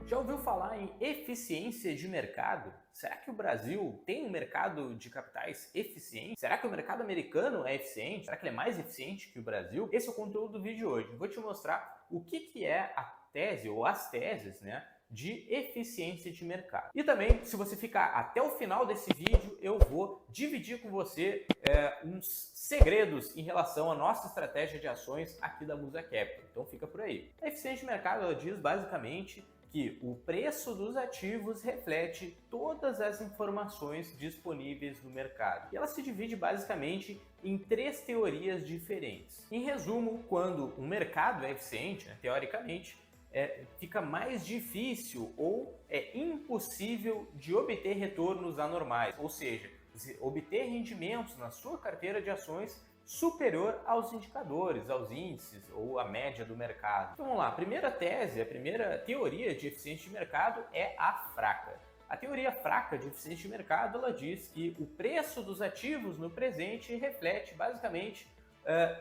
Já ouviu falar em eficiência de mercado? Será que o Brasil tem um mercado de capitais eficiente? Será que o mercado americano é eficiente? Será que ele é mais eficiente que o Brasil? Esse é o conteúdo do vídeo de hoje. Vou te mostrar o que é a tese ou as teses, de eficiência de mercado. E também, se você ficar até o final desse vídeo, eu vou dividir com você uns segredos em relação à nossa estratégia de ações aqui da Musa Capital. Então fica por aí. A eficiência de mercado, ela diz basicamente que o preço dos ativos reflete todas as informações disponíveis no mercado. E ela se divide basicamente em três teorias diferentes. Em resumo, quando um mercado é eficiente, teoricamente, fica mais difícil ou é impossível de obter retornos anormais, ou seja, obter rendimentos na sua carteira de ações superior aos indicadores, aos índices ou à média do mercado. Então vamos lá, a primeira tese, a primeira teoria de eficiência de mercado é a fraca. A teoria fraca de eficiência de mercado, ela diz que o preço dos ativos no presente reflete basicamente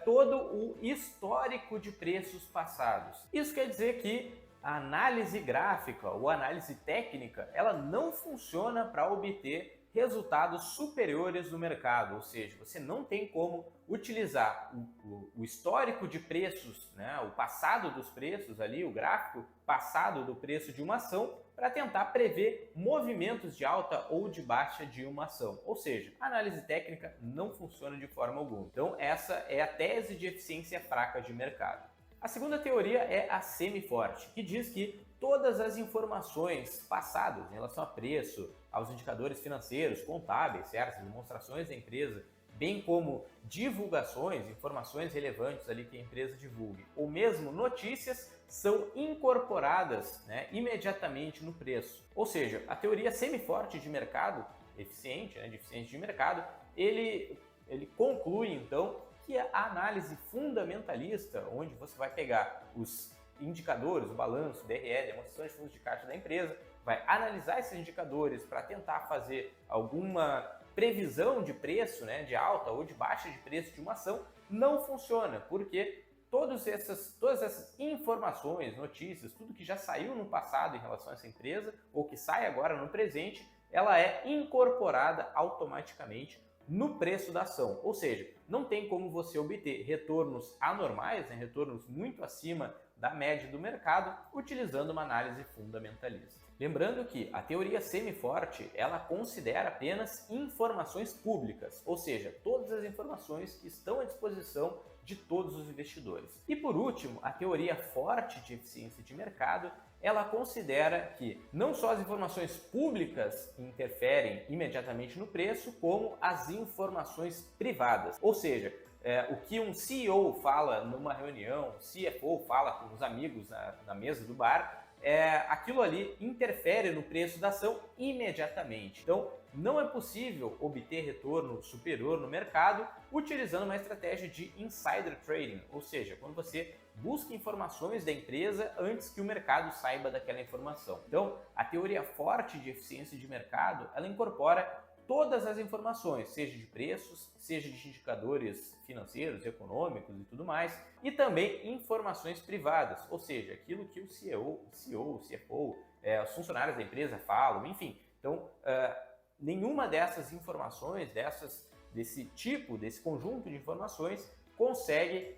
todo o histórico de preços passados. Isso quer dizer que a análise gráfica ou análise técnica, ela não funciona para obter resultados superiores no mercado, ou seja, você não tem como utilizar o histórico de preços, o passado dos preços ali, o gráfico passado do preço de uma ação, para tentar prever movimentos de alta ou de baixa de uma ação. Ou seja, a análise técnica não funciona de forma alguma. Então essa é a tese de eficiência fraca de mercado. A segunda teoria é a semi-forte, que diz que todas as informações passadas em relação a preço, aos indicadores financeiros, contábeis, certas demonstrações da empresa, bem como divulgações, informações relevantes ali que a empresa divulgue, ou mesmo notícias, são incorporadas imediatamente no preço. Ou seja, a teoria semi-forte de mercado, eficiente, de eficiência de mercado, ele conclui então que a análise fundamentalista, onde você vai pegar os indicadores, o balanço, o DRE, demonstrações de fluxo de caixa da empresa, vai analisar esses indicadores para tentar fazer alguma previsão de preço, de alta ou de baixa de preço de uma ação, não funciona, porque todas essas informações, notícias, tudo que já saiu no passado em relação a essa empresa ou que sai agora no presente, ela é incorporada automaticamente no preço da ação. Ou seja, não tem como você obter retornos anormais, retornos muito acima da média do mercado, utilizando uma análise fundamentalista. Lembrando que a teoria semi-forte, ela considera apenas informações públicas, ou seja, todas as informações que estão à disposição de todos os investidores. E por último, a teoria forte de eficiência de mercado, ela considera que não só as informações públicas interferem imediatamente no preço, como as informações privadas. Ou seja, o que um CEO fala numa reunião, o CFO fala com os amigos na mesa do bar, aquilo ali interfere no preço da ação imediatamente. Então, não é possível obter retorno superior no mercado utilizando uma estratégia de insider trading, ou seja, quando você busca informações da empresa antes que o mercado saiba daquela informação. Então, a teoria forte de eficiência de mercado, ela incorpora todas as informações, seja de preços, seja de indicadores financeiros, econômicos e tudo mais, e também informações privadas, ou seja, aquilo que o CEO, o CFO, os funcionários da empresa falam, enfim. Então, nenhuma dessas informações, desse conjunto de informações, consegue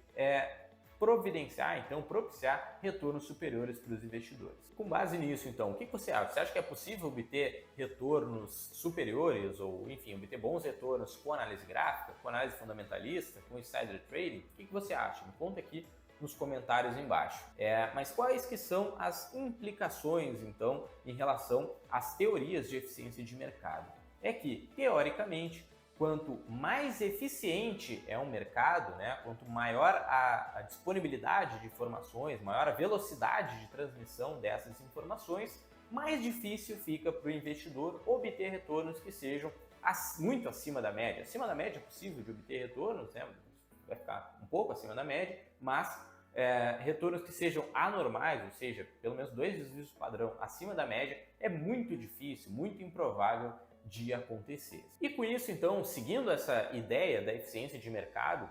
propiciar retornos superiores para os investidores. Com base nisso, então, o que você acha? Você acha que é possível obter retornos superiores ou, enfim, obter bons retornos com análise gráfica, com análise fundamentalista, com insider trading? O que você acha? Me conta aqui nos comentários embaixo. Mas quais que são as implicações, então, em relação às teorias de eficiência de mercado? É que, teoricamente, quanto mais eficiente é um mercado, quanto maior a disponibilidade de informações, maior a velocidade de transmissão dessas informações, mais difícil fica para o investidor obter retornos que sejam muito acima da média. Acima da média é possível de obter retornos, vai ficar um pouco acima da média, mas retornos que sejam anormais, ou seja, pelo menos 2 desvios padrão acima da média, é muito difícil, muito improvável de acontecer. E com isso, então, seguindo essa ideia da eficiência de mercado,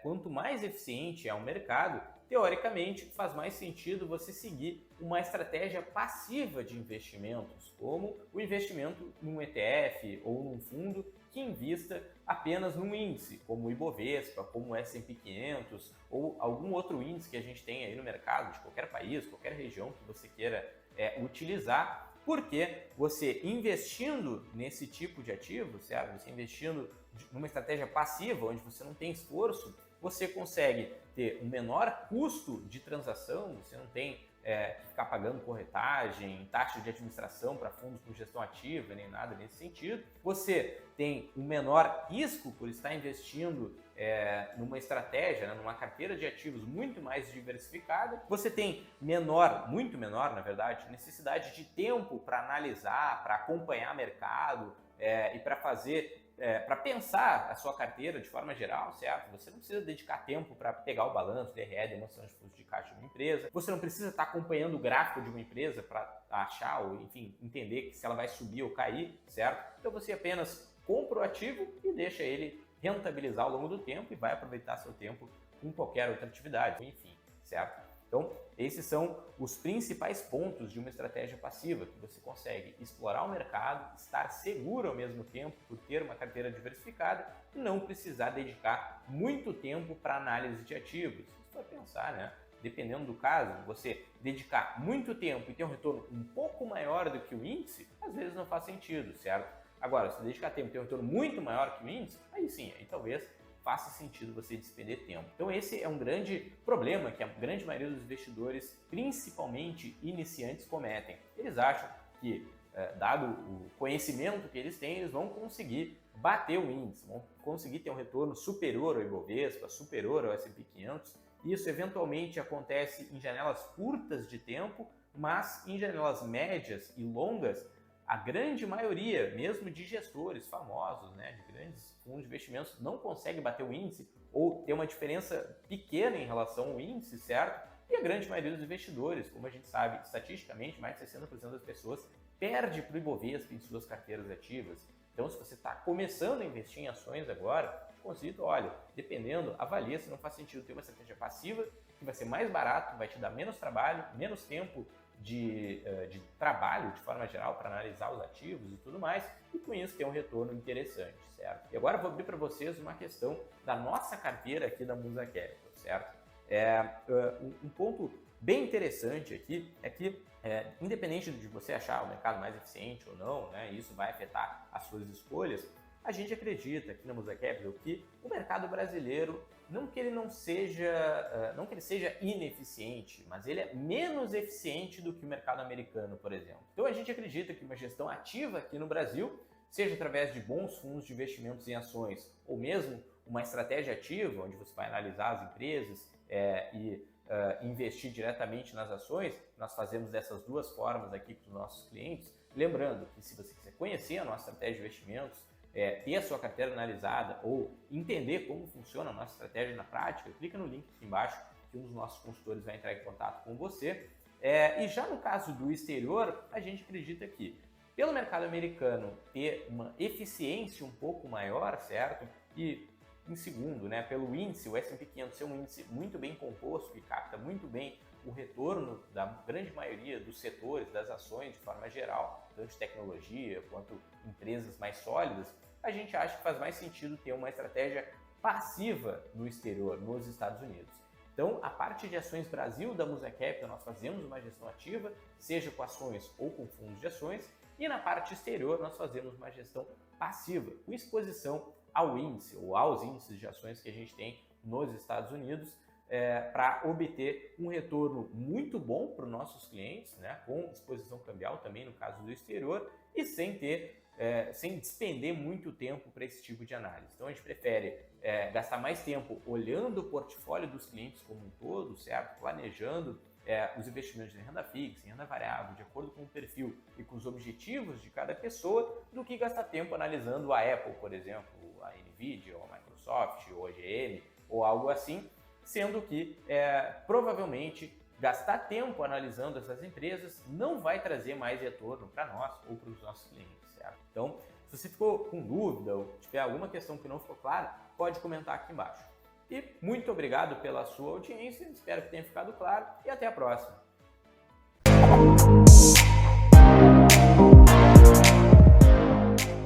quanto mais eficiente é um mercado, teoricamente faz mais sentido você seguir uma estratégia passiva de investimentos, como o investimento num ETF ou num fundo que invista apenas num índice, como o Ibovespa, como o S&P 500 ou algum outro índice que a gente tem aí no mercado, de qualquer país, qualquer região que você queira utilizar, porque você investindo nesse tipo de ativo, certo? Você investindo numa estratégia passiva, onde você não tem esforço, você consegue ter um menor custo de transação, você não tem que ficar pagando corretagem, taxa de administração para fundos com gestão ativa, nem nada nesse sentido. Você tem um menor risco por estar investindo numa estratégia, né, numa carteira de ativos muito mais diversificada. Você tem muito menor, na verdade, necessidade de tempo para analisar, para acompanhar mercado e para fazer para pensar a sua carteira de forma geral, certo? Você não precisa dedicar tempo para pegar o balanço, DRE, demonstração de fluxo de caixa de uma empresa. Você não precisa estar acompanhando o gráfico de uma empresa para achar ou, enfim, entender se ela vai subir ou cair, certo? Então você apenas compra o ativo e deixa ele rentabilizar ao longo do tempo e vai aproveitar seu tempo com qualquer outra atividade, enfim, certo? Então, esses são os principais pontos de uma estratégia passiva, que você consegue explorar o mercado, estar seguro ao mesmo tempo por ter uma carteira diversificada e não precisar dedicar muito tempo para análise de ativos. Você vai pensar, né? Dependendo do caso, você dedicar muito tempo e ter um retorno um pouco maior do que o índice, às vezes não faz sentido, certo? Agora, se dedicar tempo e ter um retorno muito maior que o índice, aí sim, aí talvez faça sentido você despender tempo. Então esse é um grande problema que a grande maioria dos investidores, principalmente iniciantes, cometem. Eles acham que, dado o conhecimento que eles têm, eles vão conseguir bater o índice, vão conseguir ter um retorno superior ao Ibovespa, superior ao S&P 500. Isso eventualmente acontece em janelas curtas de tempo, mas em janelas médias e longas, a grande maioria, mesmo de gestores famosos, né, de grandes fundos de investimentos, não consegue bater o índice ou ter uma diferença pequena em relação ao índice, certo? E a grande maioria dos investidores, como a gente sabe, estatisticamente, mais de 60% das pessoas perde para o Ibovespa em suas carteiras ativas. Então, se você está começando a investir em ações agora, consigo, olha, dependendo, avalia se não faz sentido ter uma estratégia passiva, que vai ser mais barato, vai te dar menos trabalho, menos tempo de trabalho de forma geral para analisar os ativos e tudo mais, e com isso ter um retorno interessante, certo? E agora eu vou abrir para vocês uma questão da nossa carteira aqui da Musa Capital, certo? Um ponto bem interessante aqui é que, independente de você achar o mercado mais eficiente ou não, né, isso vai afetar as suas escolhas, a gente acredita aqui na Musa Capital que o mercado brasileiro, não que ele seja ineficiente, mas ele é menos eficiente do que o mercado americano, por exemplo. Então a gente acredita que uma gestão ativa aqui no Brasil, seja através de bons fundos de investimentos em ações, ou mesmo uma estratégia ativa, onde você vai analisar as empresas e investir diretamente nas ações, nós fazemos dessas duas formas aqui para os nossos clientes. Lembrando que se você quiser conhecer a nossa estratégia de investimentos, ter a sua carteira analisada ou entender como funciona a nossa estratégia na prática, clica no link aqui embaixo que um dos nossos consultores vai entrar em contato com você. E já no caso do exterior, a gente acredita que pelo mercado americano ter uma eficiência um pouco maior, certo? E em segundo, né, pelo índice, o S&P 500 ser um índice muito bem composto, que capta muito bem o retorno da grande maioria dos setores, das ações de forma geral, tanto de tecnologia quanto empresas mais sólidas, a gente acha que faz mais sentido ter uma estratégia passiva no exterior, nos Estados Unidos. Então, a parte de ações Brasil da Musa Capital, nós fazemos uma gestão ativa, seja com ações ou com fundos de ações, e na parte exterior nós fazemos uma gestão passiva, com exposição ao índice ou aos índices de ações que a gente tem nos Estados Unidos, para obter um retorno muito bom para os nossos clientes, né, com exposição cambial também no caso do exterior e sem despender muito tempo para esse tipo de análise. Então a gente prefere gastar mais tempo olhando o portfólio dos clientes como um todo, certo? Planejando os investimentos em renda fixa, em renda variável, de acordo com o perfil e com os objetivos de cada pessoa, do que gastar tempo analisando a Apple, por exemplo, a Nvidia, ou a Microsoft, ou a GM, ou algo assim, sendo que provavelmente gastar tempo analisando essas empresas não vai trazer mais retorno para nós ou para os nossos clientes, certo? Então, se você ficou com dúvida ou tiver alguma questão que não ficou clara, pode comentar aqui embaixo. E muito obrigado pela sua audiência, espero que tenha ficado claro e até a próxima.